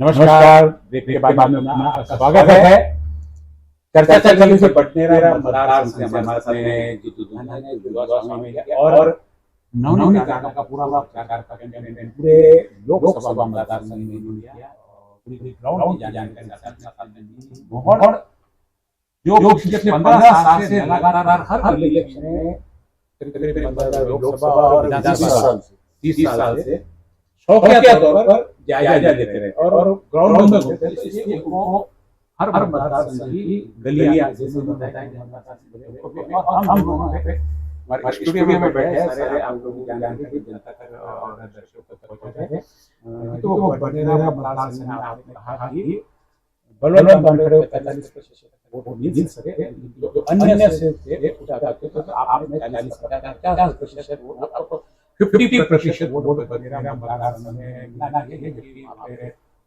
नमस्कार। ब्रेक के बाद में अपना स्वागत है। चर्चा चल रही है बटनेरा मतदार से हमारे साथ में जीतू दुल्हन है जो युवा स्वामी है और नवनीत राणा का पूरा प्रचार का कैंपेन पूरे लोकसभा मतदार संघ में किया और पूरी ग्राउंड की जानकारी साथ में मोहन जो पिछले 15 साल से लगातार हर इलेक्शन में करीब लोकसभा और विधानसभा 30 साल से शौकिया तौर पर जायजा लेते रहे और ग्राउंड में घूमते थे। इसलिए वो हर मतदार संघ की गलियां जैसे हम हमारे स्टूडियो में बैठे हैं सारे आप लोग जानते हैं जनता और दर्शकों तक पहुंचाते हैं। तो बटनेरा मतदार संघ में आपने कहा कि बलवंत बांखड़े 45% वोट मिल सके, जो अन्य से थे तो आपने 40-50% वोट आपको 50% वोट बटनेरा मतदार संघ में मिला है।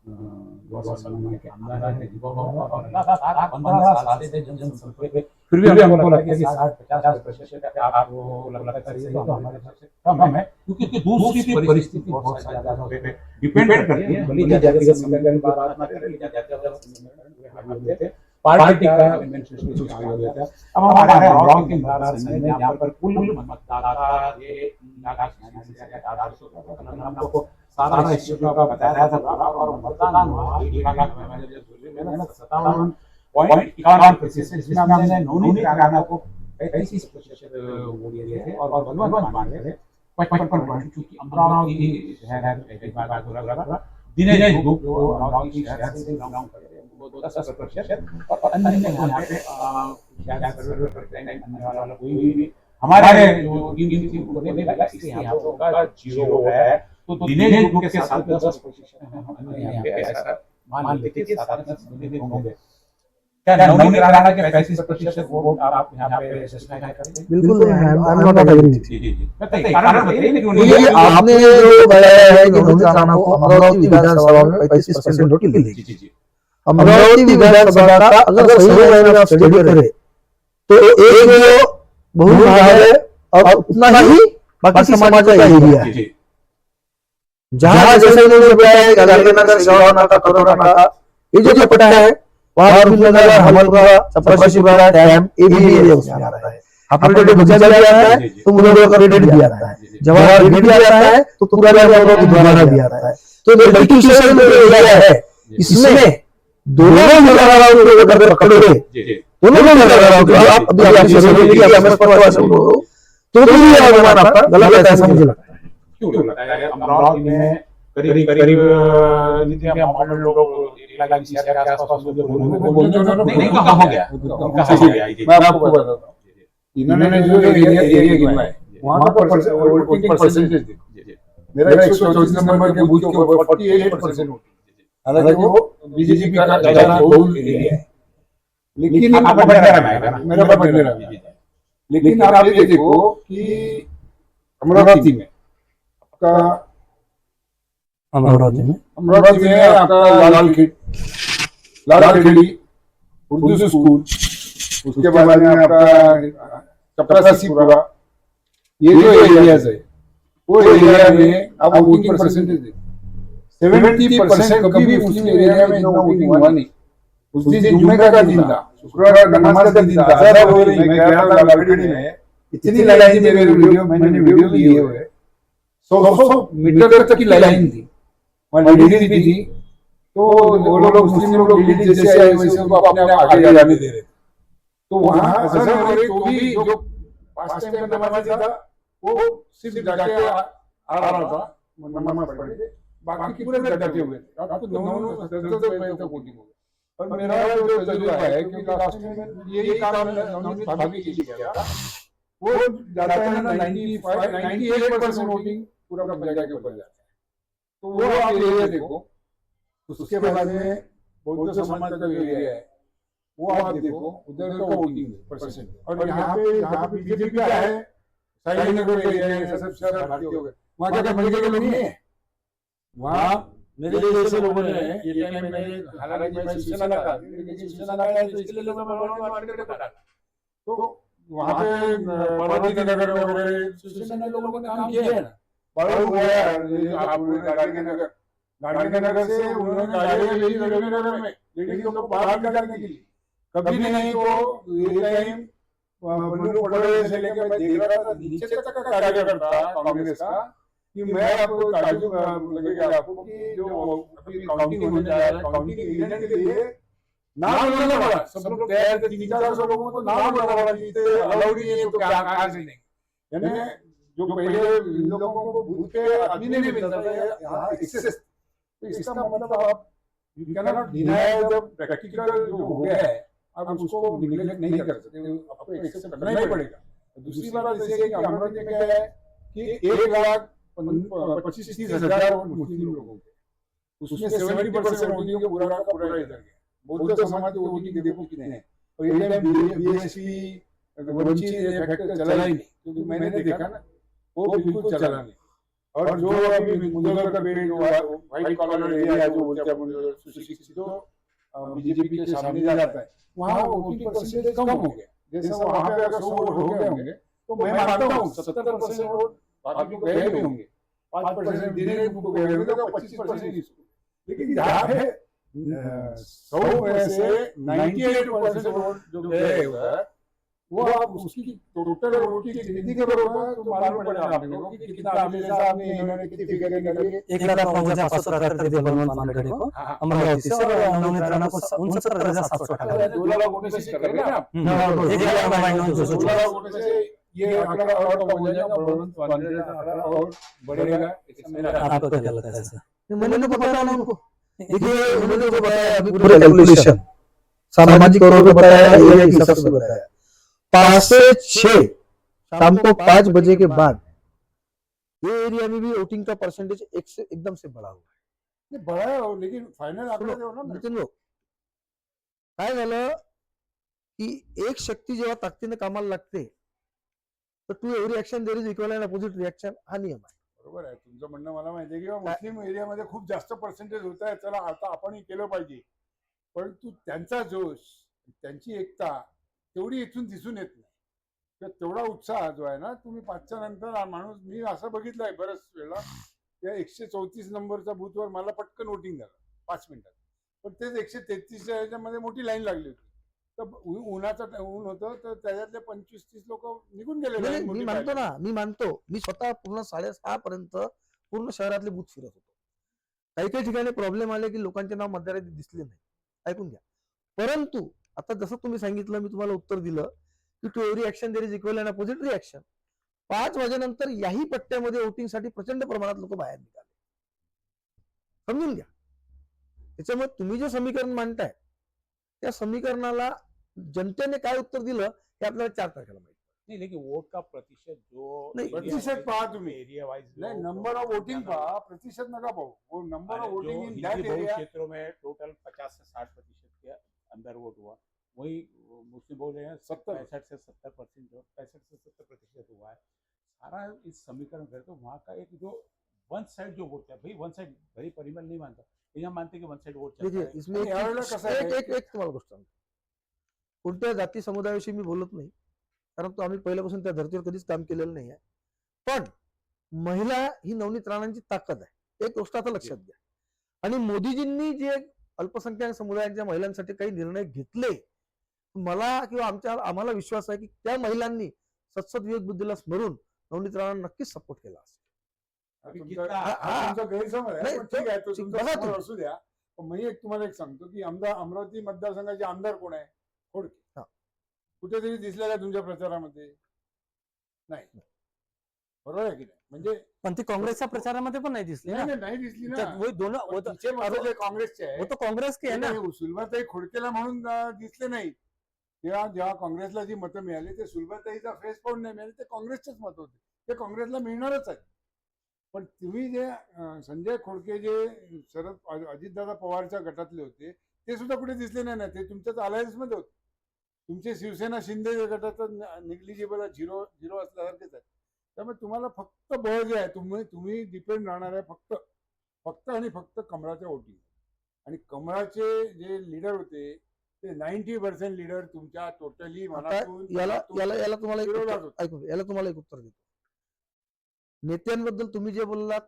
के अंदर है और लगातार 15 साल से जनसंपर्क फिर भी हमको लगता है कि 60-50% आपको लगता है तो हमारे हिसाब से कम है, क्योंकि दूसरी परिस्थिति बहुत ज्यादा डिपेंड करती है। भले जातिगत समीकरण की बात ना करें, जातिगत समीकरण पार्टी का एडमिनिस्ट्रेशन आगे देता है। अब हमारे रॉन्ग के मतदार संघ में यहाँ पर कुल मतदाता ये 800 सारा इश्यू का बताया था और मतदान हुआ 57.51%, जिसमें हमने नवनीत राणा को 35% वोट दिए थे और बलवंत बांखड़े 55%, क्योंकि अमरावती शहर है दिनेश गुप्ता अमरावती शहर से बिलोंग करते हैं वो 10% और अन्य यहाँ पे कोई भी हमारे जो टीम को नहीं लगा, इसलिए यहाँ का 0 है। तो दिनेश गुप्ता के साथ 10% हमने यहाँ पे ऐसा मान लेते कि 7 होंगे। क्या नवनीत राणा के 35% वोट आप यहाँ पे सस्टेन करेंगे? बिल्कुल है, आई एम नॉट एग्री। जी बताइए, कारण बताइए क्यों नहीं? ये आपने जो बताया है कि नवनीत राणा को अमरावती विधानसभा में 35% वोट मिली। जी अमरावती विधानसभा का अगर सही मैंने आप स्टडी करें तो एक जो बहु है और उतना ही बाकी समाज का एरिया है, जहाँ जैसे उन्होंने बताया कि गांधीनगर, शिवानाका, करोनाका, ये जो पट्टा है वहाँ नगर, हमलपुरा, चपरासीपुरा, डैम, ये भी एरिया उसमें आ रहा है। आपने जो बचा दिया जाता है तो मुनोर का रेट दिया जाता है, जवाहर रेट दिया जाता है तो तुकारा के द्वारा भी आता है। तो जो मल्टीप्लिकेशन एरिया है इसमें दोनों नगरों को अगर पकड़ोगे, दोनों नगरों को आप अभी आप शेरों की हमें पता है तो भी अनुमान आपका गलत ऐसा मुझे लगता है। क्यों लगता है? अमरावती में करीब नीति हम लोग 1 लाख के आसपास नहीं कहाँ हो गया, कहाँ हो गया? मैं आपको बताता हूँ, इन्होंने जो एरिया गिना है वहाँ का वोटिंग परसेंटेज देखो, मेरा 134 नंबर के बूथ के ऊपर 48% वोट, हालांकि वो बीजेपी का ज्यादा बहुल एरिया है, लेकिन आपका बटनेरा में आएगा ना? मेरा बटनेरा में। लेकिन आप ये देखो कि अमरावती में आपका अमरावती में आपका लालखेड़ी उर्दू स्कूल, उसके बाद में आपका चपरासीपुरा, ये जो एरियाज है वो एरिया में आप वोटिंग परसेंटेज देखो 70% कभी भी मुस्लिम एरिया में इतना वोटिंग हुआ नहीं। उस दिन जुम्मे का दिन था, शुक्रवार नमाज का दिन था, अज़हर हो रही, मैं गया था लालखेड़ी में, इतनी लाइन थी, मेरे वीडियो मैंने वीडियो लिए हुए 100 मीटर तक की लाइन थी, वहाँ लेडीज भी थी। तो वो लोग मुस्लिम लोग लेडीज जैसे आए वैसे उनको अपने आगे जाने दे रहे थे। तो वहाँ अज़हर हो रही तो भी जो 5 टाइम का नमाज था वो सिर्फ जाके आ रहा था, नमाज पढ़ के, बाकी पूरे जाते हुए अब तो 9 तक वोटिंग हो गई। पर मेरा जो तजुर्बा है, क्योंकि लास्ट में यही काम नवनीत भाभी के लिए किया था, वो जाता है ना 98% वोटिंग पूरा पंजाब के ऊपर जाता है। तो वो आप एरिया देखो, उसके बाद में बौद्ध समाज का जो एरिया है वो आप देखो, उधर का वोटिंग परसेंट, और यहाँ पे बीजेपी का है, साई नगर एरिया है, सब शहर भारतीय हो गए, वहाँ क्या मिल के नहीं है। वहाँ मेरे जैसे लोगों ने ये टाइम में, हालांकि मैं शिवसेना का, लेकिन शिवसेना का है तो इसलिए लोग तो वहाँ पे पार्वती नगर वगैरह शिवसेना लोगों ने काम किया है ना, बड़ा हुआ है। आप गांधीनगर से उन्होंने गाड़ियां भेजी रविनगर में, लेकिन लोग बाहर निकालने के लिए कभी नहीं। तो ये टाइम बंडू पटोले से लेकर मैं देख रहा था नीचे तक का कार्यकर्ता कांग्रेस का, कि मैं आपको ताजुब लगेगा आपको कि जो अभी काउंटिंग होने जा रहा है, काउंटिंग एजेंट के लिए नाम बोलना पड़ा। सब लोग तैयार थे, 300-400 लोगों को नाम बोलना पड़ा कि इतने अलाउड नहीं है, तो क्या कहाँ से नहीं। यानी जो पहले इन लोगों को बूथ पे आदमी नहीं मिलता था, यहाँ एक्सेस। तो इसका मतलब आप you can not deny the practical जो हो गया है, आप उसको निगलेक्ट नहीं कर सकते, आपको एक्सेप्ट करना ही पड़ेगा। दूसरी बात जैसे कि अमरावती में क्या है कि 1,25,30,000 वोट मुस्लिम लोगों के, उसमें 70% वोटिंग के पूरा का पूरा इधर गया। बौद्ध समाज की वोटिंग देखो कितने हैं, और ये टाइम बीएसपी वंचित फैक्टर चला ही नहीं, क्योंकि मैंने देखा ना वो बिल्कुल चला नहीं। और जो अभी Muzaffarnagar belt white collar area जो बोलते हैं सुशिक्षित बीजेपी के सामने जाता है, वहाँ वोटिंग परसेंटेज कम हो गया। जैसे वहाँ पे अगर 100 वोट हो गए होंगे तो मैं मानता हूँ 70% वोट बाकी को गए भी होंगे, 5% दिने को गए होंगे, तो 25% इसको। लेकिन यहाँ पे 100 में से 98% वोट जो गए हुआ है, वो आप उसकी टोटल वोट की गिनती करोगे तो मालूम पड़ेगा आपको कि कितना अमीर साहब ने इन्होंने कितनी फिगर निकाली। 1,59,573 बलवंत मानगढ़े को अमरावती से, और उन्होंने त्राना को 69,758 2 लाख वोटों से कर रहे हैं आप, 1,59,214 वोटों से ये आंकड़ा और कम हो जाएगा, बलवंत मानगढ़े का आंकड़ा और बढ़ेगा। आपको क्या लगता है सर? मैंने तो बताया ना उनको, देखिए उन्होंने जो बताया अभी पूरे कैलकुलेशन सामाजिक तौर पे बताया, एरिया के हिसाब से बताया। 5 से 6 शाम को 5 बजे के बाद ये एरिया में भी वोटिंग का परसेंटेज एक से एकदम से बढ़ा हुआ है। ये बड़ा है, लेकिन फाइनल आंकड़ा जो ना नितीन भाऊ, काय झालं की एक शक्ती जेव्हा ताकदीने कामाला लागते तर to every action there is equal and opposite reaction, हा नियम आहे। बरोबर आहे तुमचं म्हणणं, मला माहिती आहे की मुस्लिम एरियामध्ये खूप जास्त पर्सेंटेज होत आहे, चला आता आपणही केलं पाहिजे, परंतु त्यांचा जोश, त्यांची एकता तेवढी इथून दिसून येत नाही, तर तेवढा उत्साह जो आहे ना, तुम्ही 5च्या नंतर माणूस, मी असं बघितलंय बरेच वेळा, त्या 134 नंबरच्या बूथवर मला पटकन वोटिंग झालं 5 मिनिटात, पण तेच 133च्या ह्याच्यामध्ये मोठी लाईन लागली होती, तर उन्हाचं ऊन होतं, तर त्याच्यातले 25-30 लोक निघून गेले। मी मानतो ना, मी मानतो, मी स्वतः पूर्ण 6:30 पर्यंत पूर्ण शहरातले बूथ फिरत होतो। काही काही ठिकाणी प्रॉब्लेम आले की लोकांचे नाव मतदारात दिसले नाही, ऐकून घ्या। परंतु आता जसं तुम्ही सांगितलं, मी तुम्हाला उत्तर दिलं की to every action there is equal and opposite reaction. 5 वाजेनंतर याही पट्ट्यामध्ये वोटिंग साठी प्रचंड प्रमाणात लोक बाहेर निघाले, समजून घ्या। त्याच्यामुळे तुम्ही जे समीकरण मांडताय त्या समीकरणाला जनतेने काय उत्तर दिलं हे आपल्याला 4 तारखेला माहिती नहीं, लेकिन वोट का प्रतिशत जो नहीं, प्रतिशत पहा तुम्ही, एरिया वाइज नहीं नंबर ऑफ वोटिंग पहा, प्रतिशत नका पाहू, वो number of voting in that area क्षेत्रों में टोटल 50 से 60% के अंदर वोट हुआ, वही मुस्लिम बोल रहे हैं 65 से 70%, जो 65 से 70% हुआ है। सारा इस समीकरण करते तो वहाँ का एक जो वन साइड जो वोट है, भाई वन साइड, भाई परिमल नहीं मानता, यहाँ मानते कि वन साइड वोट चलता है। इसमें एक तुम्हाला गोष्ट सांगतो, कोणत्या जाती समुदायाविषयी मी बोलत नाही, कारण तो आम्ही पहिल्यापासून त्या धर्तीवर कधीच काम केलेलं नाही आहे, पण महिला ही नवनीत राणांची ताकद आहे, एक गोष्ट आता लक्षात घ्या। आणि मोदीजींनी जे अल्पसंख्याक समुदायांच्या महिलांसाठी काही निर्णय घेतले, मला किंवा आम्हाला विश्वास आहे की त्या महिलांनी सत्सद विवेक बुद्धीला स्मरून नवनीत राणांना नक्कीच सपोर्ट केला असेल। तुमचा गैरसमज आहे, पण ठीक आहे, तो तुमचा समज असू द्या। पण मी तुम्हाला एक सांगतो की अमरावती मतदारसंघाचे आमदार कोण आहे? खोडके। कुठेतरी दिसले का तुमच्या प्रचारामध्ये? नाही, बरोबर आहे की नाही? म्हणजे पण ती काँग्रेसच्या प्रचारामध्ये पण नाही दिसली ना, नाही दिसली ना, वो दोनों वो तो काँग्रेसचे आहे, वो तो कांग्रेस के है ना, सुलभाताई खोडकेला म्हणून दिसले नाही, जेव्हा काँग्रेसला जी मतं मिळाली ते सुलभाताईचा फेस पाहून नाही मिळाले, ते काँग्रेसचेच मत होते, ते काँग्रेसला मिळणारच आहे। पण तुम्ही जे संजय खोडके जे अजितदादा पवारच्या गटातले होते ते सुद्धा कुठे दिसले नाही ना, ते तुमच्याच अलायन्स मध्ये होते, तुमचे शिवसेना शिंदे गटाचं निग्लिजिबल झिरो असल्यासारखेच आहे। त्यामुळे तुम्हाला फक्त बळ जे आहे, तुम्ही डिपेंड राहणार आहे फक्त आणि फक्त कमळाच्या वोटिंग, आणि कमळाचे जे लीडर होते ते 90% लीडर तुमच्या टोटली मनातून याला तुम्हाला एक उत्तर देतो। नेत्यांबद्दल तुम्ही जे बोललात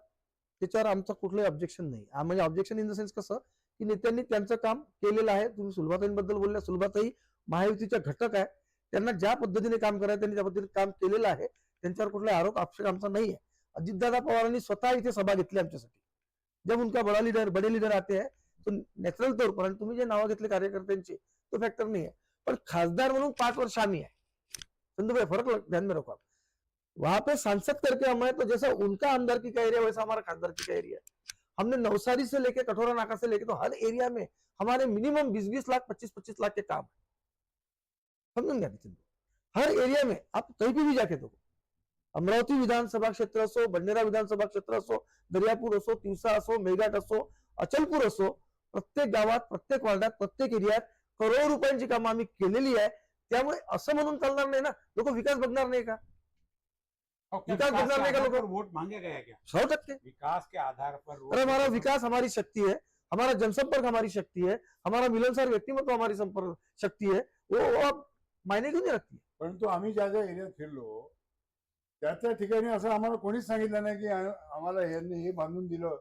त्याच्यावर आमचं कुठलंही ऑब्जेक्शन नाही. म्हणजे ऑब्जेक्शन इन द सेन्स कसं की नेत्यांनी त्यांचं काम केलेलं आहे. तुम्ही सुलभाताईंबद्दल बोलल्या, सुलभाताई महायुतीच्या घटक आहे, त्यांना ज्या पद्धतीने काम करायचं त्यांनी त्या पद्धतीने काम केलेलं आहे, त्यांच्यावर कुठलाही आरोप आक्षेप आमचा नाही आहे. अजितदादा पवारांनी स्वतः इथे सभा घेतली आमच्यासाठी. जब उनका बड़े लीडर आते हैं तो नॅचरल तौर पर, आणि तुम्ही जे नावं घेतले कार्यकर्त्यांचे तो फॅक्टर नाही आहे, पण खासदार म्हणून 5 वर्ष आम्ही आहे. संधू भाई फर्क ध्यान में रखो आप. वहां पे सांसद करके हम है, तो जैसा उनका आमदारकी का एरिया वैसा हमारा खासदारकी का एरिया है. हमने नवसारी से लेके कठोरा नाका से लेके तो हर एरिया में हमारे मिनिमम 20-20 लाख 25-25 लाख के काम है. समझ गया नितिन? हर एरिया में आप कहीं भी जाके देखो, अमरावती विधानसभा क्षेत्र असो, बंडेरा विधानसभा क्षेत्र असो, दर्यापूर असो, तिवसा असो, मेळघाट असो, अचलपूर असो, प्रत्येक गावात, प्रत्येक वार्डात, प्रत्येक एरियात करोडो रुपयांची कामं आम्ही केलेली आहे. त्यामुळे असं म्हणून चालणार नाही ना, लोक विकास बघणार नाही का? और क्या विकास विकास बदलने के का आधार लोग- पर वोट मांगे गए हैं क्या? 100%. विकास के आधार पर वोट- अरे हमारा विकास हमारी शक्ति है, हमारा जनसंपर्क हमारी शक्ति है, हमारा मिलनसार व्यक्तिमत्व हमारी संपर्क शक्ति है. वो अब मायने क्यों नहीं रखती है? परंतु आम्ही ज्या ज्या एरियात फिरलो त्या ठिकाणी असं आम्हाला कोणीच सांगितलं नाही की आम्हाला यांनी हे बांधून दिलं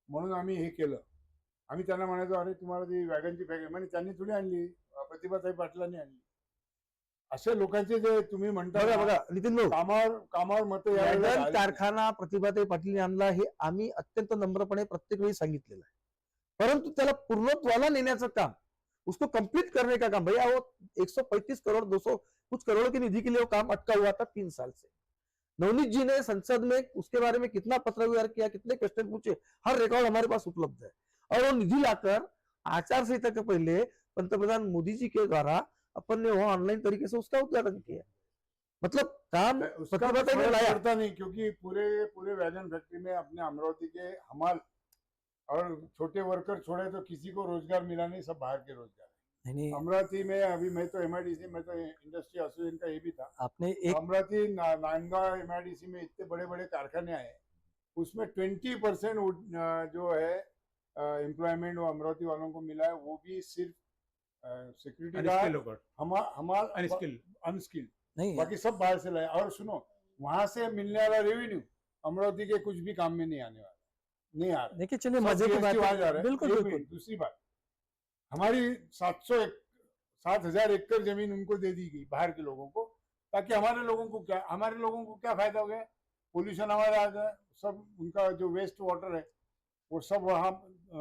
म्हणून आम्ही हे केलं. आम्ही त्यांना म्हणायचो अरे तुम्हाला ती वॅगनची फॅक्टरी म्हणजे त्यांनी थोडी आणली, प्रतिभाताई पाटलांनी आणली. असे लोकांचे जे तुम्ही म्हणता बघा ना, बघा नितीन भाऊ, कामावर मत वॅगन कारखाना प्रतिभाताई पाटील आणला हे आम्ही अत्यंत नम्रपणे प्रत्येक वेळी सांगितलेलं आहे. परंतु त्याला पूर्णत्वाला नेण्याचं काम, उसको कंप्लीट करने का काम, भैया वो 135 करोड़ 200 कुछ करोड़ की निधि के लिए वो काम अटका हुआ था 3 साल से. नवनीत जी ने संसद में उसके बारे में कितना पत्र व्यवहार किया, कितने क्वेश्चन पूछे, हर रिकॉर्ड हमारे पास उपलब्ध है. और वो निधि लाकर आचार संहिता के पहले पंतप्रधान मोदी जी के द्वारा अपन ने वो ऑनलाइन तरीके से उसका उद्घाटन किया. मतलब काम उसका प्रतिभाताई ने लाया. पड़ता नहीं क्योंकि पूरे वैगन फैक्ट्री में अपने अमरावती के हमाल और छोटे वर्कर छोड़े तो किसी को रोजगार मिला नहीं, सब बाहर के रोजगार है. नहीं, अमरावती में अभी मैं तो एमआईडीसी में तो इंडस्ट्री एसोसिएशन का ये भी था. आपने एक अमरावती नांदगांव एमआईडीसी में इतने बड़े बड़े कारखाने आए, उसमें 20% जो है एम्प्लॉयमेंट वो अमरावती वालों को मिला है. वो भी सिर्फ सिक्योरिटी अनस्किल्ड गार्ड, लोग, हमाल अनस्किल्ड, नहीं बाकी सब बाहर से लाए. और सुनो, वहां से मिलने वाला रेवेन्यू अमरावती के कुछ भी काम में नहीं आने वाला, नहीं आ रहा. देखिए, चलिए सब मजे की GST बात वहां जा रहा है. है. बिल्कुल एक बिल्कुल. मिनट, दूसरी बात, हमारी 7,000 एकड़ जमीन उनको दे दी गई बाहर के लोगों को, ताकि हमारे लोगों को क्या फायदा हो गया? पोल्यूशन हमारे आ गया, सब उनका जो वेस्ट वाटर है वो सब वहां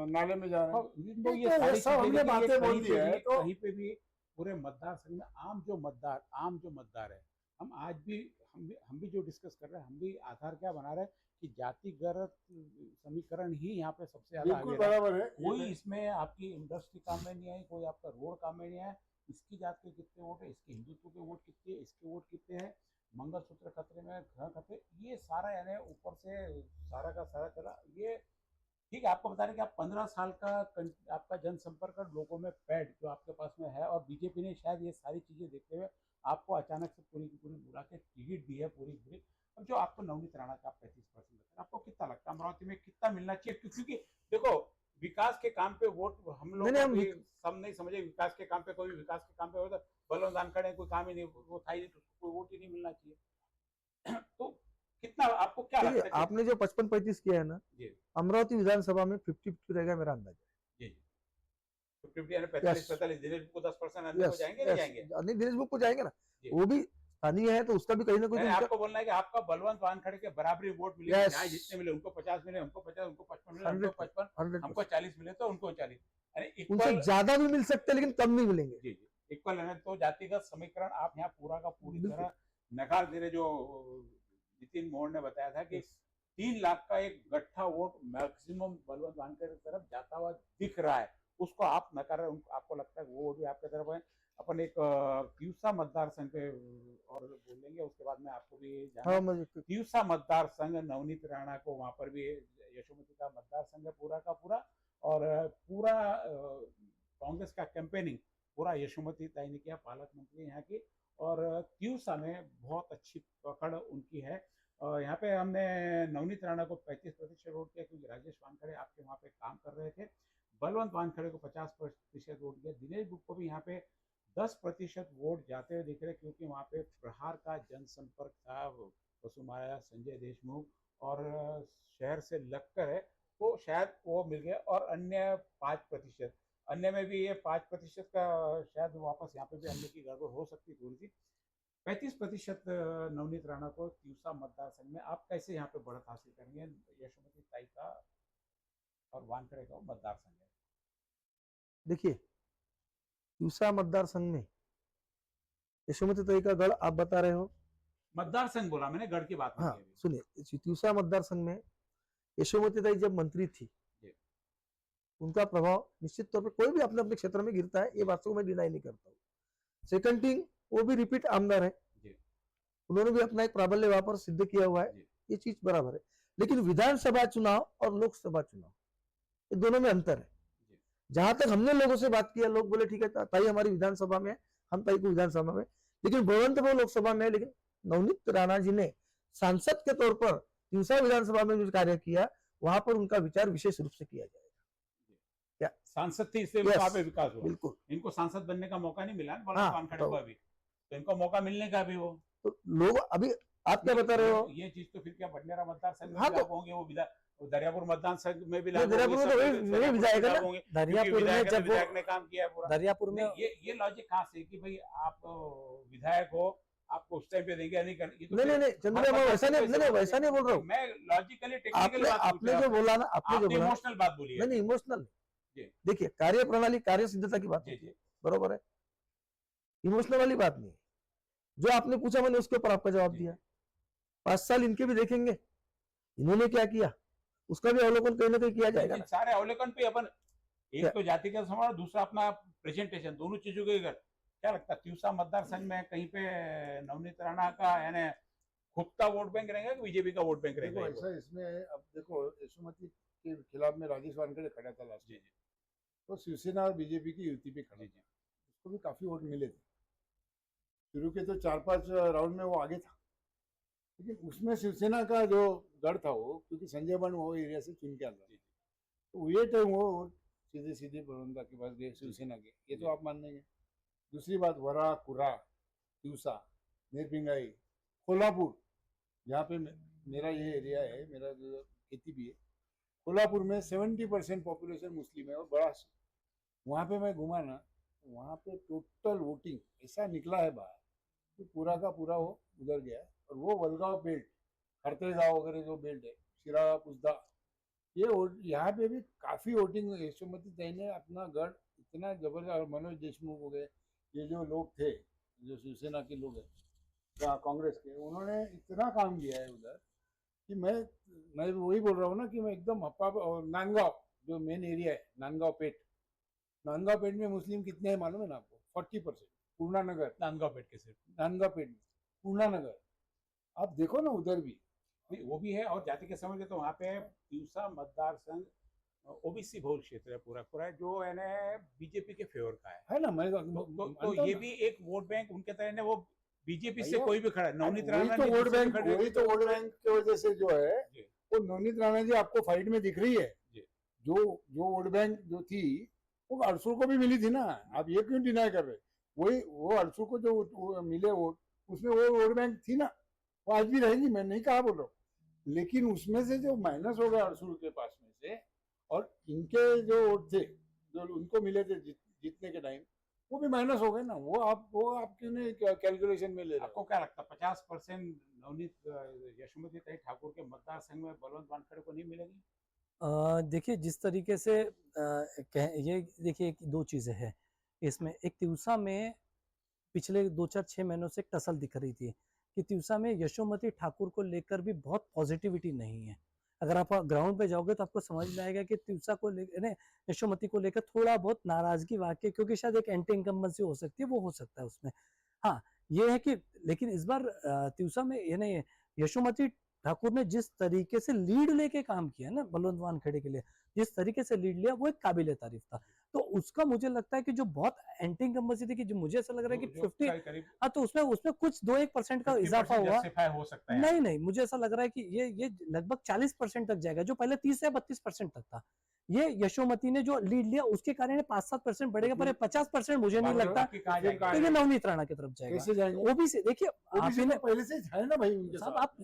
नाले में जा रहा है. तो ये तो सारी सब चीजें हमने देखिए, बातें बोल दी है, तो कहीं पे भी पूरे मतदार संघ में आम जो मतदार है, हम आज भी हम भी जो डिस्कस कर रहे हैं, हम भी आधार क्या बना रहे हैं कि जातिगत समीकरण ही यहाँ पे सबसे ज्यादा बिल्कुल आगे रहा है. बराबर है. कोई इसमें आपकी इंडस्ट्री काम में नहीं आई, कोई आपका रोड काम में नहीं आया. इसकी जात के कितने वोट है, इसके हिंदुत्व के वोट कितने, इसके वोट कितने हैं, मंगलसूत्र खतरे में, घर खतरे, ये सारा यानी ऊपर से सारा का सारा चला. ये ठीक है, आपको बता रहे कि आप 15 साल का आपका जनसंपर्क लोगों में पैड जो आपके पास में है, और बीजेपी ने शायद ये सारी चीजें देखते हुए आपको अचानक से पूरी की पूरी बुला के टिकट दी है पूरी. अब जो आपको नवनीत राणा का 35% लगता है, आपको कितना लगता है अमरावती में कितना मिलना चाहिए? क्योंकि देखो, विकास के काम पे वोट हम लोग नहीं, सब नहीं समझे. विकास के काम पे कोई विकास के काम पे होता, बलवंत वानखड़े कोई काम ही नहीं, वो था ही नहीं, तो उसको कोई वोट ही नहीं मिलना चाहिए. तो कितना आपको क्या लगता है? आपने जो 55-35 किया है ना, जी अमरावती विधानसभा में 50-50 रहेगा मेरा अंदाजा. जी 45 दिनेश को 10% अंदर हो जाएंगे, नहीं जाएंगे? नहीं, दिनेश बुक को जाएंगे ना, जी. वो भी स्थानीय है तो उसका भी कहीं ना कहीं नहीं, तो आपको बोलना है कि आपका बलवंत वानखड़े के बराबरी वोट मिले, Yes. चाहे जितने मिले, उनको 50 मिले, हमको 50, उनको 55 मिले, 100, हमको 55, 100%. हमको 40 मिले तो उनको 40. यानी उनसे इक्वल. ज्यादा भी मिल सकते हैं लेकिन कम नहीं मिलेंगे. जी जी इक्वल है. तो जातिगत समीकरण आप यहाँ पूरा का पूरी बिल्कुल. तरह नकार दे रहे. जो नितिन मोहन ने बताया था कि 3 लाख का एक गट्ठा वोट मैक्सिमम बलवंत वानखड़े की तरफ जाता हुआ दिख रहा है, उसको आप नकार रहे. आपको लगता है वो भी आपकी तरफ है. अपन एक तिवसा मतदार संघ पे और बोलेंगे, उसके बाद में आपको भी हाँ, मुझे तिवसा मतदार संघ नवनीत राणा को, वहां पर भी यशोमती का मतदार संघ है पूरा का पूरा, और पूरा कांग्रेस का कैंपेनिंग पूरा यशोमती ताई ने किया, पालक मंत्री यहाँ की. और तिवसा में बहुत अच्छी पकड़ उनकी है. यहाँ पे हमने नवनीत राणा को 35% वोट किया क्योंकि राजेश वानखड़े आपके वहाँ पे काम कर रहे थे. बलवंत वानखड़े को 50% वोट दिया. दिनेश बुक को भी यहाँ पे 10% वोट जाते हुए दिख रहे क्योंकि वहाँ पे प्रहार का जनसंपर्क था, वसुमाया, संजय देशमुख और शहर से लगकर है, तो शायद वो मिल गया। और अन्य 5%, अन्य में भी ये 5% का शायद वापस यहाँ पे भी अन्य की गड़बड़ हो सकती है थोड़ी सी। 35% नवनीत राणा को तिवसा मतदार संघ में आप कैसे यहाँ पे बढ़त हासिल करेंगे? यशोमती ताई का और वानखेड़े का मतदार संघ है। देखिए, तिवसा मतदार संघ में यशोमती ताई का गढ़ आप बता रहे हो। मतदार संघ बोला मैंने, गढ़ की बात नहीं हाँ की अभी। सुनिए, तिवसा मतदार संघ में यशोमती ताई जब मंत्री थी, जी। उनका प्रभाव निश्चित तौर पर कोई भी अपने अपने क्षेत्र में गिरता है, ये बात को मैं डिनाई नहीं करता हूँ। सेकंड थिंग, वो भी रिपीट आमदार है जी। उन्होंने भी अपना एक प्राबल्य वहां पर सिद्ध किया हुआ है, जी। ये चीज बराबर है। लेकिन विधानसभा चुनाव और लोकसभा चुनाव, ये दोनों में अंतर है। जी। जहां तक हमने लोगों से बात किया, लोग बोले ठीक है ताई हमारी विधानसभा में है, हम ताई को विधानसभा में, लेकिन बलवंत भाऊ लोकसभा में है। लेकिन नवनीत राणा जी ने सांसद के तौर पर तिवसा विधानसभा में जो कार्य किया, वहां पर उनका विचार विशेष रूप से किया जाएगा। क्या सांसद थी, इसलिए Yes, वहां पे विकास हुआ। बिल्कुल। इनको सांसद बनने का मौका नहीं मिला हाँ, वानखेड़े को अभी, तो इनको मौका मिलने का भी। वो तो लोग अभी आप क्या बता रहे हो? ये चीज तो फिर क्या भटनेरा मतदार संघ में हाँ, भी तो लागू होंगे, वो दरियापुर मतदान संघ में भी नहीं, दरियापुर में तो वही विधायक है ना। दरियापुर में जब विधायक ने काम किया है पूरा। दरियापुर में ये लॉजिक कहाँ से कि भाई आप विधायक हो, आपको उस टाइम पे देंगे नहीं करने? नहीं चंद्रिया मैं वैसा नहीं बोल रहा हूँ। मैं लॉजिकली टेक्निकल बात आपने जो बोला ना, आपने जो बोला, इमोशनल बात बोली है। नहीं इमोशनल जी। देखिए, कार्य प्रणाली, कार्य सिद्धता की बात जी जी बरोबर है, इमोशनल वाली बात नहीं है। जो आपने पूछा मैंने उसके ऊपर आपका जवाब दिया। 5 साल इनके भी देखेंगे, इन्होंने क्या किया उसका भी अवलोकन कहीं ना कहीं किया जाएगा ना। सारे अवलोकन पे अपन, एक तो जाति का समारोह, दूसरा अपना प्रेजेंटेशन, दोनों चीजों के क्या लगता है तिवसा मतदार संघ में कहीं पे नवनीत राणा का यानी खुद का वोट बैंक रहेगा कि बीजेपी का वोट बैंक रहेगा? देखो ऐसा इसमें अब देखो, यशोमती के खिलाफ में राजेश वानखेड़े खड़ा था लास्ट जी में, जी तो शिवसेना और बीजेपी की युति पे खड़ा जी था, जी उसको भी काफी वोट मिले थे। शुरू के तो 4-5 राउंड में वो आगे था, लेकिन उसमें शिवसेना का जो गढ़ था वो, क्योंकि संजय बन वो एरिया से चुन के आता, तो ये टाइम वो सीधे सीधे बलवंता के पास गए शिवसेना के, ये तो आप मान लेंगे। दूसरी बात, वरा, कुरा, तिवसा, नेरपिंगाई, कोल्हापुर, जहाँ पे मेरा ये एरिया है, मेरा जो खेती भी है, कोल्हापुर में 70% पॉपुलेशन मुस्लिम है और बड़ा, वहाँ पे मैं घुमा ना, वहाँ पे टोटल वोटिंग ऐसा निकला है बाहर कि पूरा का पूरा वो उधर गया है। और वो वलगांव बेल्ट, खड़तेगांव वगैरह जो बेल्ट है, शिरा, पुसदा, ये यहाँ पे भी काफी वोटिंग। यशोमती ताई ने अपना गढ़ इतना जबरदस्त, मनोज देशमुख हो गए, ये जो लोग थे, जो शिवसेना के लोग हैं, कांग्रेस के, उन्होंने इतना काम किया है उधर कि मैं वही बोल रहा हूँ ना कि मैं एकदम हप्पा। और नांदगांव जो मेन एरिया है, नांदगांव पेट, नांदगांव पेट में मुस्लिम कितने हैं मालूम है ना आपको? 40%। पूर्णा नगर, नांदगांव पेट के सिर्फ नांदगांव पेट में, पूर्णा नगर, आप देखो ना उधर भी नहीं, वो भी है। और जाति के समझ के तो वहाँ पे तिवसा मतदार संघ ओबीसी बहुल क्षेत्र है, पूरा पूरा जो है ना बीजेपी के फेवर का है ना। मैं तो ये भी एक वोट बैंक उनके तरह ने, वो बीजेपी से भैया, कोई भी खड़ा है, नवनीत वही राणा तो ने वोट दूसरे बैंक, खड़े- वही तो वोट बैंक की वजह से जो है जी। वो नवनीत राणा जी आपको फाइट में दिख रही है। जी। जो वोट बैंक जो थी वो अरसुर को भी मिली थी ना, आप ये क्यों डिनाई कर रहे? वही वो अरसुर को जो मिले वोट, उसमें वो वोट बैंक थी ना, वो आज भी रहेगी, मैं नहीं कहा बोल रहा हूँ। लेकिन उसमें से जो माइनस हो गया अरसुर के पास में से, और इनके जो वोट थे जो उनको मिले थे जीतने के टाइम, वो भी माइनस हो गए ना। वो आप क्यों नहीं कैलकुलेशन में ले रहे हो? आपको क्या लगता है 50% नवनीत यशोमती ताई ठाकुर के मतदार संघ में बलवंत वानखेड़े को नहीं मिलेगी? देखिए जिस तरीके से ये देखिए 2 चीजें हैं इसमें। एक तिवसा में पिछले 2-4-6 महीनों से एक टसल दिख रही थी कि तिवसा में यशोमती ठाकुर को लेकर भी बहुत पॉजिटिविटी नहीं है। अगर आप ग्राउंड पे जाओगे तो आपको समझ में आएगा कि तिवसा को लेकर, यशोमती को लेकर थोड़ा बहुत नाराजगी वाकई, क्योंकि शायद एक एंटी इनकम्बेंसी हो सकती है, वो हो सकता है उसमें। हाँ ये है कि, लेकिन इस बार तिवसा में यानी यशोमती ठाकुर ने जिस तरीके से लीड लेके काम किया ना बलवंत वानखेड़े के लिए, जिस तरीके से लीड लिया, वो एक काबिले तारीफ था। तो उसका मुझे लगता है कि जो बहुत एंटी इनकम्बेंसी थी, कि जो मुझे ऐसा लग रहा है कि 50, हाँ तो उसमें कुछ 2-1% का इजाफा हुआ हो सकता है। नहीं, मुझे ऐसा लग रहा है कि ये लगभग 40% तक जाएगा, जो पहले 30 से 32% तक था। ये यशोमती ने जो लीड लिया उसके कारण 5-7% बढ़ेगा, पर 50% मुझे नहीं लगता तो ये नवनीत राणा की तरफ जाएगा। कैसे जाएंगे? ओबीसी देखिए, आप ओबीसी तो पहले से है ना भाई उनके साहब, साथ। आप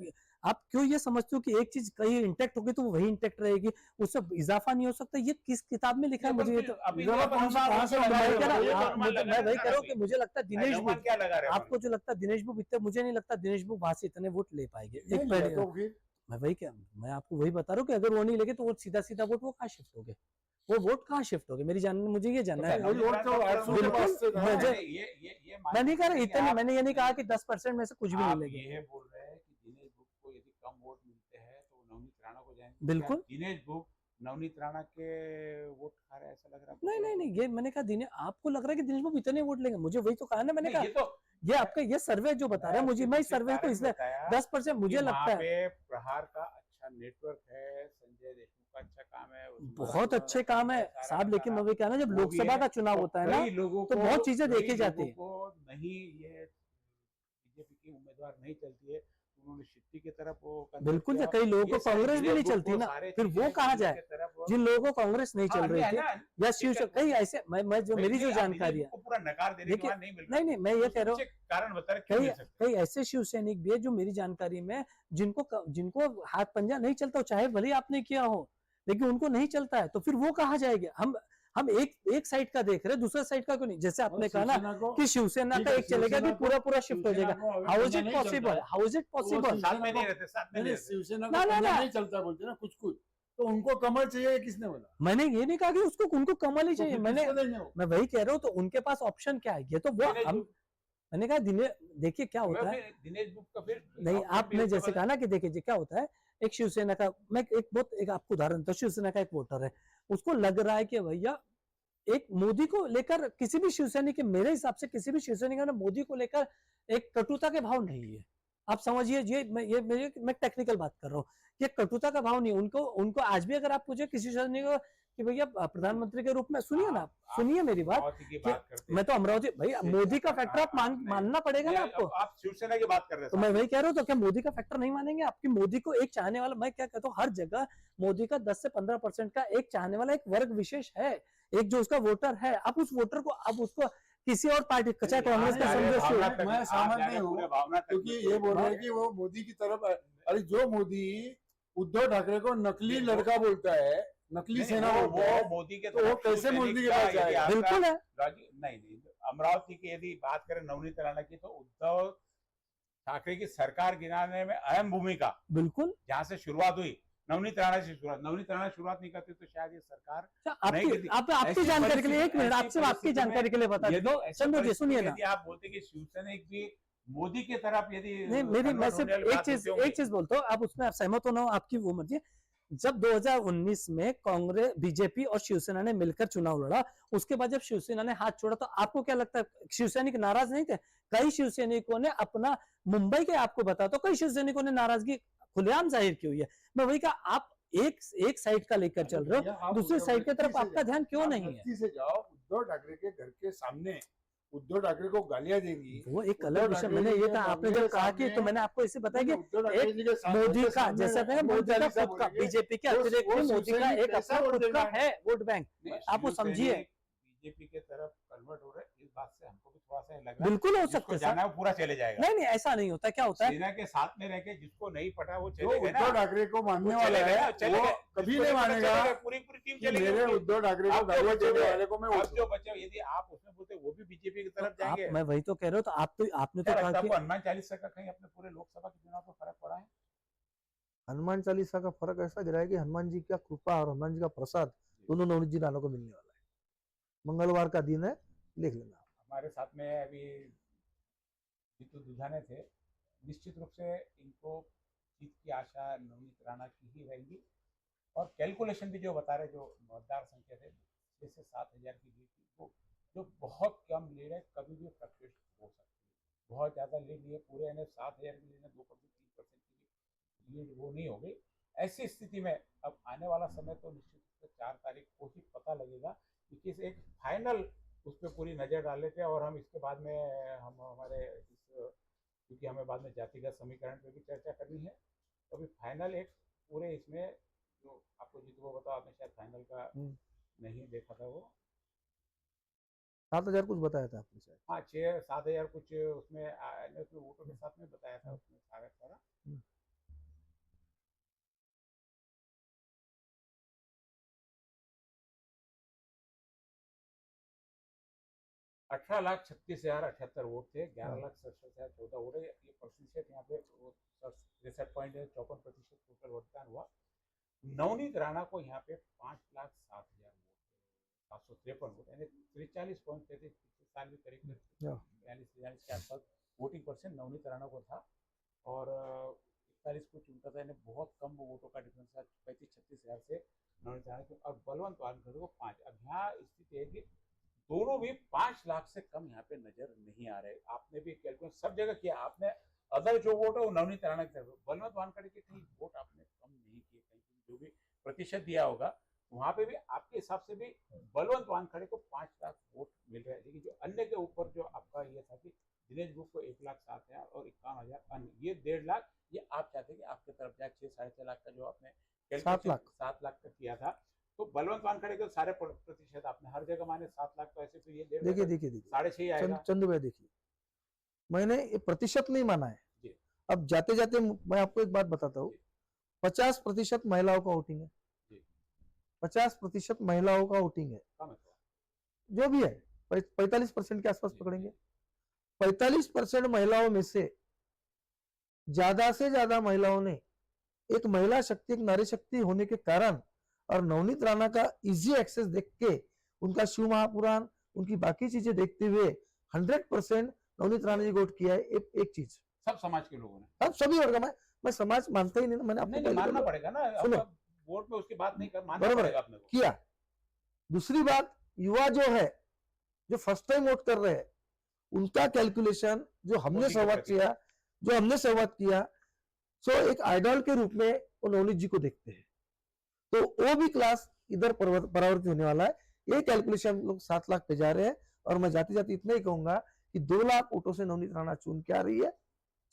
आप क्यों ये समझते हो कि एक चीज कहीं इंटेक्ट होगी तो वो वही इंटेक्ट रहेगी, उससे इजाफा नहीं हो सकता? ये किस किताब में लिखा है? मुझे ये तो अभी जरा कहाँ से लगा रहे हो? मैं वही कह रहा हूँ कि मुझे लगता है दिनेश अनुमान बुक, क्या लगा रहे हो? आपको जो लगता है दिनेश बुक इतने, मुझे नहीं लगता दिनेश बुक वहां से इतने वोट ले पाएंगे। नहीं एक लिया तो फिर मैं आपको वही बता रहा हूँ कि अगर वो नहीं लेके तो वो सीधा सीधा वोट वो कहाँ शिफ्ट हो गए, वो वोट कहाँ शिफ्ट हो गए, मुझे ये जानना है। वही वोट तो 800 के पास से था। मुझे- ये मैं नहीं कह रहा इतने, मैंने ये नहीं कहा कि 10% में से कुछ भी नहीं आप लेंगे। ये बोल रहे हैं कि दिनेश बुक को यदि कम वोट मिलते हैं तो वो नवनीत राणा को जाएंगे। बिल्कुल। क्या दिनेश बुक नवनीत राणा के वोट खा रहे हैं, ऐसा लग रहा है? नहीं नहीं नहीं, ये मैंने कहा दिनेश, आपको लग रहा है कि दिनेश बुक इतने वोट लेंगे, मुझे वही तो कहा ना, मैंने नहीं, कहा ये आपका ये सर्वे जो बता रहा है मुझे, मैं इस सर्वे को इसलिए 10% मुझे लगता है प्रहार का अच्छा नेटवर्क है, संजय देशमुख का अच्छा काम है, बहुत अच्छे काम है साहब, लेकिन मैं वही कहा ना, जब लोकसभा का चुनाव होता है ना तो बहुत चीजें देखी जाती है। नहीं, ये बीजेपी की उम्मीदवार नहीं चलती है, उन्होंने शिट्टी की तरफ वो बिल्कुल, या कई लोगों को कांग्रेस भी नहीं चलती ना, फिर वो कहा जाए जिन लोगों को कांग्रेस नहीं चल रही थी या शिवसेना, कई ऐसे मैं जो मेरी जो जानकारी है, पूरा नकार देने के बाद नहीं मिल नहीं नहीं मैं ये कह रहा हूँ कारण बता रहे, कई ऐसे शिव सैनिक भी है जो मेरी जानकारी में जिनको हाथ पंजा नहीं चलता, चाहे भले ही आपने किया हो, लेकिन उनको नहीं चलता है, तो फिर वो कहा जाएगा। हम एक साइड का देख रहे हैं, दूसरा साइड का क्यों नहीं? जैसे आपने कहा ना कि शिवसेना का एक चलेगा कि पूरा शिफ्ट हो जाएगा, how is it possible? How is it possible? साथ में नहीं रहते, साथ में नहीं रहते। शिवसेना ना, को ना, ना। नहीं चलता बोलते ना कुछ कुछ, तो उनको कमल चाहिए, किसने बोला? मैंने ये नहीं कहा कि उनको कमल ही चाहिए, तो फिर किसको देंगे वो? मैं वही कह रहा हूँ, तो उनके पास ऑप्शन क्या है? ये तो वो मैंने कहा देखिए क्या होता है, दिनेश बुक का फिर नहीं आपने जैसे कहा ना कि देखिए जी क्या होता है, एक शिवसेना का, मैं एक आपको उदाहरण, तो शिवसेना का एक वोटर है, उसको लग रहा है कि भैया एक मोदी को लेकर किसी भी शिवसैनिक के, मेरे हिसाब से किसी भी शिवसैनिक ने मोदी को लेकर एक कटुता के भाव नहीं है। आप समझिए, मैं टेक्निकल बात कर रहा हूँ, ये कटुता का भाव नहीं उनको आज भी अगर आप पूछे किसी सैनिक को कि भैया प्रधानमंत्री के रूप में, सुनिए ना, सुनिए मेरी बात, मैं तो अमरावती, भैया मोदी का फैक्टर आप मानना पड़ेगा ना आपको। आप शिवसेना की बात कर रहे हैं, तो मैं वही कह रहा हूँ, तो क्या मोदी का फैक्टर नहीं मानेंगे? आपकी मोदी को एक चाहने वाला, मैं क्या कहता हूँ, हर जगह मोदी का 10 से 15% का एक चाहने वाला एक वर्ग विशेष है, एक जो उसका वोटर है। आप उस वोटर को, आप उसको किसी और पार्टी, चाहे कांग्रेस का समझो, मैं सहमत नहीं हूँ, क्योंकि ये बोल रहे हैं कि वो मोदी की तरफ, अरे जो मोदी उद्धव ठाकरे को नकली लड़का बोलता है, नकली सेना बोलता है, मोदी के, तो वो कैसे मोदी के पास जाएगा? बिल्कुल है। नहीं, अमरावती की यदि बात करें नवनीत राणा की, तो उद्धव ठाकरे की सरकार गिराने में अहम भूमिका, बिल्कुल, जहां से शुरुआत हुई नवनीत राणा से शुरुआत, नवनीत राणा शुरुआत नहीं करती तो शायद ये सरकार आपकी जानकारी के लिए, एक मिनट, आपसे आपकी जानकारी के लिए बता दो चंदू जी, सुनिए ना, यदि आप बोलते कि शिवसेना भी मोदी की तरफ यदि नहीं, मेरी मैं सिर्फ एक चीज बोलता हूँ, आप उसमें आप सहमत हो ना हो, आपकी वो मर्जी। जब 2019 में कांग्रेस, बीजेपी और शिवसेना ने मिलकर चुनाव लड़ा, उसके बाद जब शिवसेना ने हाथ छोड़ा, तो आपको क्या लगता है शिवसैनिक नाराज नहीं थे? कई शिवसैनिकों ने अपना, मुंबई के आपको बता दो, कई शिवसैनिकों ने नाराजगी खुलेआम जाहिर की हुई है। मैं वही कहा, आप एक साइड का लेकर चल रहे हो, दूसरी साइड की तरफ आपका ध्यान क्यों नहीं है? से जाओ, उद्धव ठाकरे के घर के सामने उद्धव ठाकरे को गालियां देंगी, वो एक अलग विषय। मैंने ये कहा, आपने जब कहा कि, तो मैंने आपको इसे बताया कि एक मोदी का, जैसा मोदी का खुद का, बीजेपी के अतिरिक्त मोदी का एक अपना खुद का है वोट बैंक, आप वो समझिए। बीजेपी के तरफ कन्वर्ट हो रहे हैं, इस बात से हमको भी थोड़ा सा लग रहा है, बिल्कुल हो सकता है, जाना है पूरा चले जाएगा। नहीं ऐसा नहीं होता, क्या होता है, सेना के साथ में रह के जिसको नहीं पटा वो जो चले गए ना, उद्धव ठाकरे को मानने वाला है वो कभी नहीं मानेगा पूरी टीम कि चले मेरे उद्धव ठाकरे को गालियां देने वाले को मैं वोट जो बचे, यदि आप उसमें बोलते वो भी बीजेपी की तरफ जाएंगे। मैं वही तो कह रहा हूँ, तो आपने तो कहा कि हनुमान चालीसा का कहीं अपने पूरे लोकसभा के चुनाव पर फर्क पड़ा है? हनुमान चालीसा का फर्क ऐसा गिरा है कि हनुमान जी का कृपा और हनुमान जी का प्रसाद दोनों नवनीत जी राणा को मिलने वाला है। मंगलवार का दिन है, लिख लेना। हमारे साथ में अभी जीतू दुधाने थे, निश्चित रूप से इनको जीत की आशा नवनीत राणा की ही रहेगी, और कैलकुलेशन भी जो बता रहे, जो मतदार संख्या थे 6 से 7 हजार की लीड थी, वो जो बहुत कम लीड है, कभी भी फ्लक्चुएट हो सकती है, बहुत ज़्यादा लीड नहीं है, पूरे 7,000 की लीड है, 2% 3% की लीड वो नहीं हो गई। ऐसी स्थिति में अब आने वाला समय तो निश्चित रूप से 4 तारीख को ही पता लगेगा, क्योंकि एक फाइनल उस पर पूरी नज़र डाल लेते हैं, और हम इसके बाद में हम हमारे इस, क्योंकि हमें बाद में जातिगत समीकरण पे भी चर्चा करनी है, तो अभी फाइनल एक पूरे इसमें जो आपको जीतू को बताओ, आपने शायद फाइनल का नहीं देखा था, वो 7,000 कुछ बताया था आपने शायद। हाँ 6-7 हजार कुछ उसमें वोटों के साथ में बताया था उसमें सारा। 18,36,078 वोट थे, 11,67,014 वोट है। ये प्रतिशत यहाँ पे 63 पॉइंट है, 54% टोटल मतदान हुआ। नवनीत राणा को यहाँ पे 5,07,000 वोट, 753 वोट, यानी 43.33, पिछले साल भी करीब 42-43 के आसपास वोटिंग परसेंट नवनीत राणा को था, और 41 को चुनता था, यानी बहुत कम वोटों का डिफरेंस था 35-36 हजार से नवनीत राणा को, और बलवंत वानखेड़े को 5। अब यहाँ स्थिति है कि दोनों भी 5 लाख से कम यहाँ पे नजर नहीं आ रहे। आपने भी कैलकुलेट सब जगह किया, आपने अदर जो वोट है वो नवनीत राणा की तरफ, बलवंत वानखेड़े के कहीं वोट आपने कम नहीं किए, कहीं जो भी प्रतिशत दिया होगा वहां पे भी आपके हिसाब से भी बलवंत वानखेड़े को 5 लाख वोट मिल रहे हैं। लेकिन जो अन्य के ऊपर जो आपका ये था कि दिनेश गुप्ता को 1,07,000 और 51,000 अन्य, ये 1.5 लाख, ये आप चाहते कि आपके तरफ जाए 6-6.5 लाख का जो आपने 7 लाख 7 लाख का किया था, तो बलवंत वानखेड़े के सारे प्रतिशत आपने हर जगह माने 7 लाख, तो ऐसे तो ये देखिए 6.5 आएगा। चंदू भाई देखिए, मैंने ये प्रतिशत नहीं माना है। जी। अब जाते जाते मैं आपको एक बात बताता हूँ, 50% महिलाओं का वोटिंग है, 50% महिलाओं का वोटिंग है, कम है थोड़ा। जो भी है 45% के आसपास पकड़ेंगे। 45% महिलाओं में से ज्यादा महिलाओं ने, एक महिला शक्ति, एक नारी शक्ति होने के कारण और नवनीत राणा का इजी एक्सेस देख के, उनका शिव महापुराण, उनकी बाकी चीजें देखते हुए 100% नवनीत राणा जी वोट किया है। एक चीज सब समाज के लोगों ने, अब सभी वर्ग में, मैं समाज मानता ही नहीं, मैंने आपको नहीं मानना पड़ेगा ना, सुनो, वोट में उसकी बात नहीं कर, मानना बराबर पड़ेगा अपने को। किया। दूसरी बात, युवा जो है, जो फर्स्ट टाइम वोट कर रहे हैं, उनका कैलकुलेशन जो हमने संवाद किया, सो एक आइडल के रूप में वो नवनीत जी को देखते हैं, तो वो भी क्लास इधर परावर्तित होने वाला है। ये कैलकुलेशन हम लोग 7 लाख पे जा रहे हैं, और मैं जाते जाते इतना ही कहूंगा कि 2 लाख वोटों से नवनीत राणा चुन के आ रही है।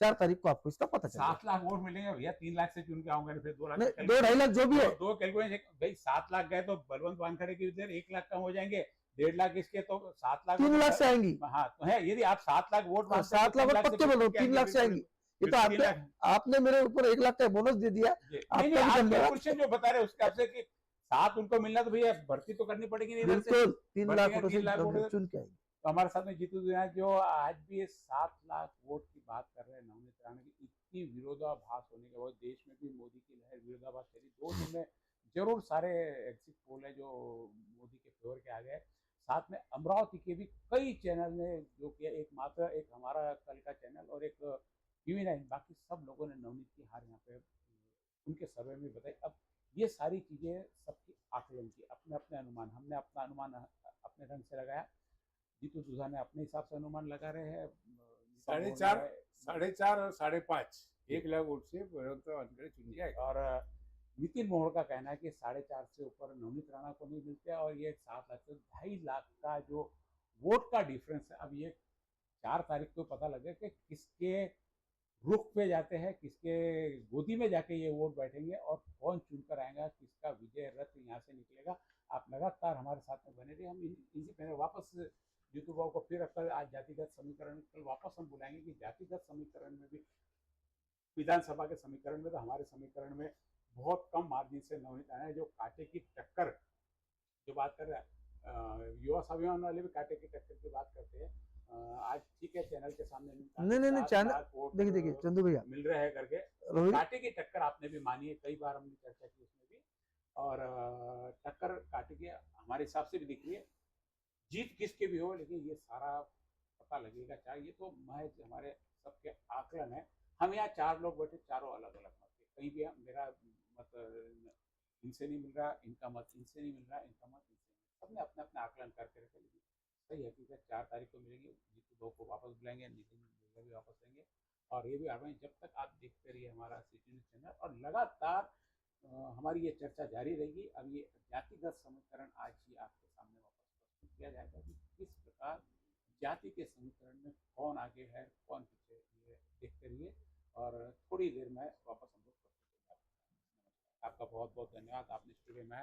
4 तारीख को आपको इसका पता चलेगा। 7 लाख वोट मिलेंगे भैया, 3 लाख से चुन के आऊंगा, फिर 2 लाख, 2-2.5 लाख जो भी है, दो कैलकुलेशन भाई, 7 लाख गए तो बलवंत वानखेड़े की इधर 1 लाख कम हो जाएंगे, 1.5 लाख इसके, तो 7 लाख 3 लाख से आएंगी। हाँ, तो है, यदि आप 7 लाख वोट 7 लाख पक्के बोलो, 3 लाख से आएंगी। ये तो आपने मेरे ऊपर 1 लाख का बोनस दे दिया। क्वेश्चन जो बता रहे उसके आपसे कि 7 उनको मिलना, तो भैया भर्ती तो करनी पड़ेगी नहीं, बिल्कुल 3 लाख वोटों से चुन के आएंगे। तो हमारे साथ में जीतू दुनिया जो आज भी 7 लाख वोट की बात कर रहे हैं नवनीत राणा की, इतनी विरोधाभास होने के बाद देश में भी मोदी की लहर विरोधाभास चली। 2 दिन में जरूर सारे एग्जिट पोल है जो मोदी के फेवर के आ गए। साथ में अमरावती के भी कई चैनल ने जो किया, एक हमारा कल का चैनल और एक TV9, बाकी सब लोगों ने नवनीत की हार यहाँ पे उनके सर्वे में बताई। अब ये सारी चीजें सबकी आकलन की, अपने अपने अनुमान, हमने अपना अनुमान अपने ढंग से लगाया, जीतू दुधा ने अपने हिसाब से अनुमान लगा रहे हैं। 4.5 और 5.5 1 लाख वोट से बलवंत वानखेड़े चुन जाएगा। और नितिन मोहड़ का कहना है कि 4.5 से ऊपर नवनीत राणा को नहीं मिलते, और ये 7 लाख से 2.5 लाख का जो वोट का डिफरेंस है, अब ये 4 तारीख को पता लगे कि किसके रुख पे जाते हैं, किसके गोदी में जाके ये वोट बैठेंगे, और कौन चुनकर आएगा, किसका विजय रथ यहाँ से निकलेगा। आप लगातार हमारे साथ में बने रहिए। हम इसी पहले वापस जीतू बाबू को फिर कल आज जातिगत समीकरण, कल वापस हम बुलाएंगे कि जातिगत समीकरण में भी, विधानसभा के समीकरण में, तो हमारे समीकरण में बहुत कम मार्जिन से नवनीत राणा जो कांटे की टक्कर जो बात कर रहा है, युवा स्वाभिमान वाले भी कांटे की टक्कर की बात करते हैं। आज ठीक है, चैनल के सामने नहीं चैनल देखिए चंदू भैया मिल रहे हैं करके, कांटे की टक्कर आपने भी मानी है, कई बार हमने चर्चा की उसमें भी, और टक्कर कांटे की हमारे हिसाब से भी दिख रही है। जीत किसके भी हो, लेकिन ये सारा पता लगेगा, चाहिए तो महज हमारे सबके आकलन है। हम यहाँ 4 लोग बैठे, चारों अलग अलग मत के, कहीं भी मेरा मत इनसे नहीं मिल रहा, इनका मत इनसे नहीं मिल रहा, इनका मत इनसे नहीं, सबने अपने अपने आकलन करके रखे। लेकिन सही हकीकत 4 तारीख को मिलेगी, जीतू दो को वापस बुलाएंगे, नितिन भी वापस लेंगे, और ये भी आ जब तक आप देखते रहिए हमारा सिटी न्यूज चैनल, और लगातार हमारी ये चर्चा जारी रहेगी। अब ये जातिगत समीकरण आज ही आपके सामने वापस प्रस्तुत किया जाएगा कि किस प्रकार जाति के समीकरण में कौन आगे है, कौन पीछे, ये देखते रहिए, और थोड़ी देर में वापस हम लोग प्रस्तुत हो जाएंगे। आपका बहुत बहुत धन्यवाद, आपने स्टूडियो में